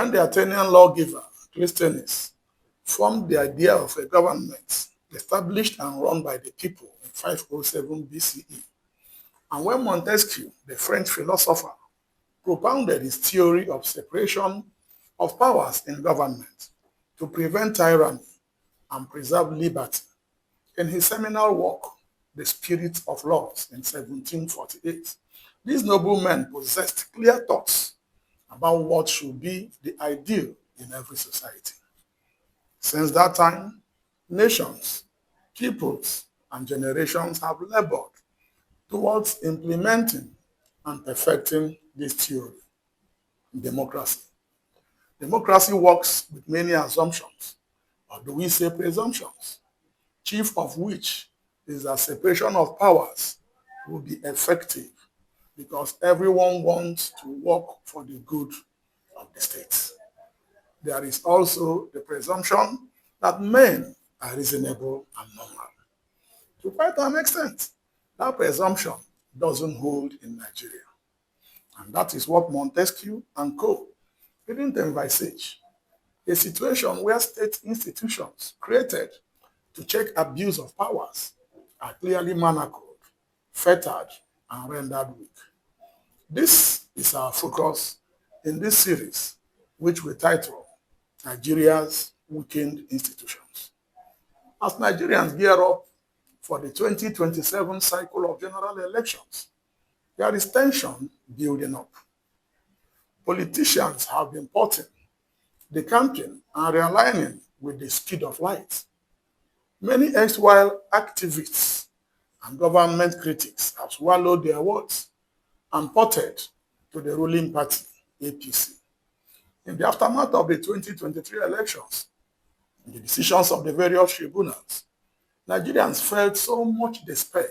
When the Athenian lawgiver Clisthenes formed the idea of a government established and run by the people in 507 BCE, and when Montesquieu, the French philosopher, propounded his theory of separation of powers in government to prevent tyranny and preserve liberty, in his seminal work, The Spirit of Laws, in 1748, these noblemen possessed clear thoughts about what should be the ideal in every society. Since that time, nations, peoples, and generations have labored towards implementing and perfecting this theory, democracy. Democracy works with many assumptions, or do we say presumptions, chief of which is that separation of powers will be effective because everyone wants to work for the good of the state. There is also the presumption that men are reasonable and normal. To quite an extent, that presumption doesn't hold in Nigeria. And that is what Montesquieu and co. didn't envisage. A situation where state institutions created to check abuse of powers are clearly manacled, fettered, and rendered weak. This is our focus in this series, which we title Nigeria's Weakened Institutions. As Nigerians gear up for the 2027 cycle of general elections, there is tension building up. Politicians have been plotting, decamping, and realigning with the speed of light. Many erstwhile activists and government critics have swallowed their words and ported to the ruling party, APC. In the aftermath of the 2023 elections, the decisions of the various tribunals, Nigerians felt so much despair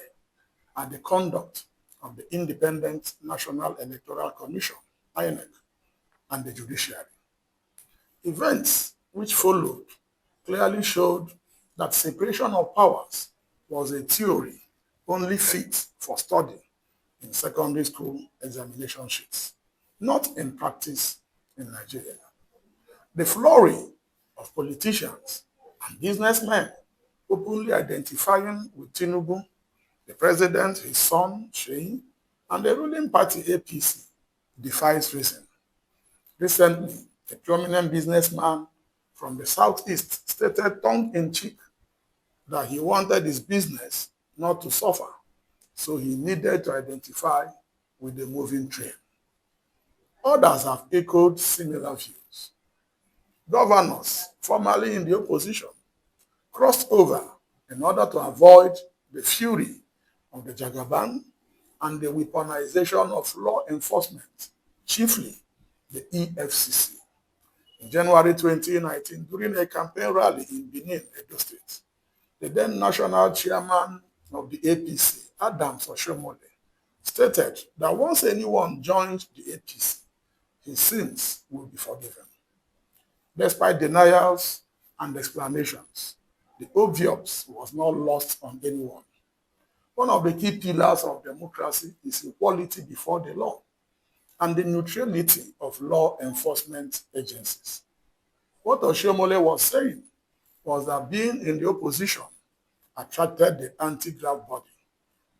at the conduct of the Independent National Electoral Commission, INEC, and the judiciary. Events which followed clearly showed that separation of powers was a theory only fit for study in secondary school examination sheets, not in practice in Nigeria. The flurry of politicians and businessmen openly identifying with Tinubu, the president, his son, Sheyi, and the ruling party, APC, defies reason. Recently, a prominent businessman from the southeast stated tongue-in-cheek that he wanted his business not to suffer, so he needed to identify with the moving train. Others have echoed similar views. Governors, formerly in the opposition, crossed over in order to avoid the fury of the Jagaban and the weaponization of law enforcement, chiefly the EFCC. In January 2019, during a campaign rally in Benin, Edo State, the then national chairman of the APC, Adams Oshomole, stated that once anyone joined the APC, his sins will be forgiven. Despite denials and explanations, the obvious was not lost on anyone. One of the key pillars of democracy is equality before the law and the neutrality of law enforcement agencies. What Oshomole was saying was that being in the opposition attracted the anti-graft body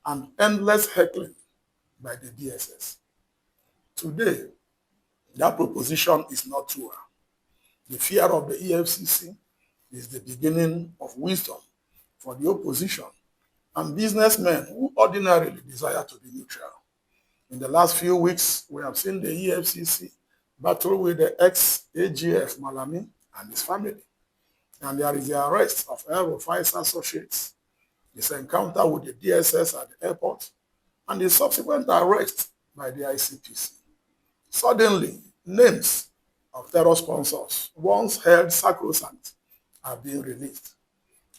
and endless heckling by the DSS. Today, that proposition is not true. The fear of the EFCC is the beginning of wisdom for the opposition and businessmen who ordinarily desire to be neutral. In the last few weeks, we have seen the EFCC battle with the ex-AGF Malami and his family. And there is the arrest of El-Rufai's associates, his encounter with the DSS at the airport, and the subsequent arrest by the ICPC. Suddenly, names of terror sponsors once held sacrosanct are being released,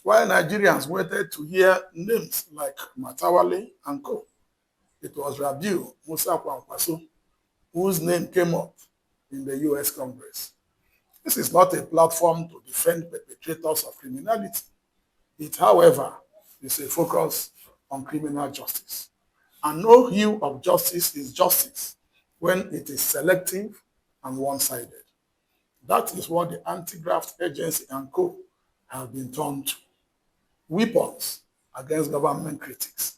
while Nigerians waited to hear names like Matawale and co. It was Rabiu Musa Kwankwaso whose name came up in the US Congress. This is not a platform to defend perpetrators of criminality. It, however, is a focus on criminal justice. And no hue of justice is justice when it is selective and one-sided. That is what the Anti-Graft Agency and Co. have been turned to. Weapons against government critics,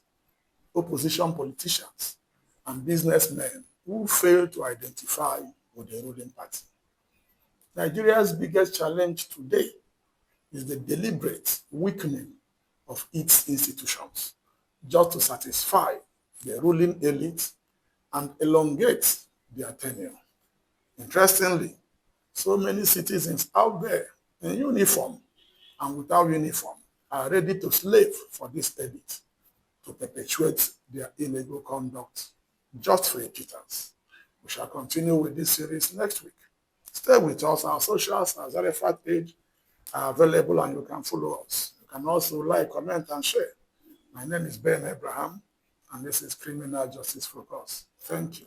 opposition politicians, and businessmen who fail to identify with the ruling party. Nigeria's biggest challenge today is the deliberate weakening of its institutions just to satisfy the ruling elite and elongate their tenure. Interestingly, so many citizens out there in uniform and without uniform are ready to slave for this elite to perpetuate their illegal conduct just for a pittance. We shall continue with this series next week. Stay with us. Our socials, our Zarephath page are available and you can follow us. You can also like, comment, and share. My name is Ben Abraham, and this is Criminal Justice Focus. Thank you.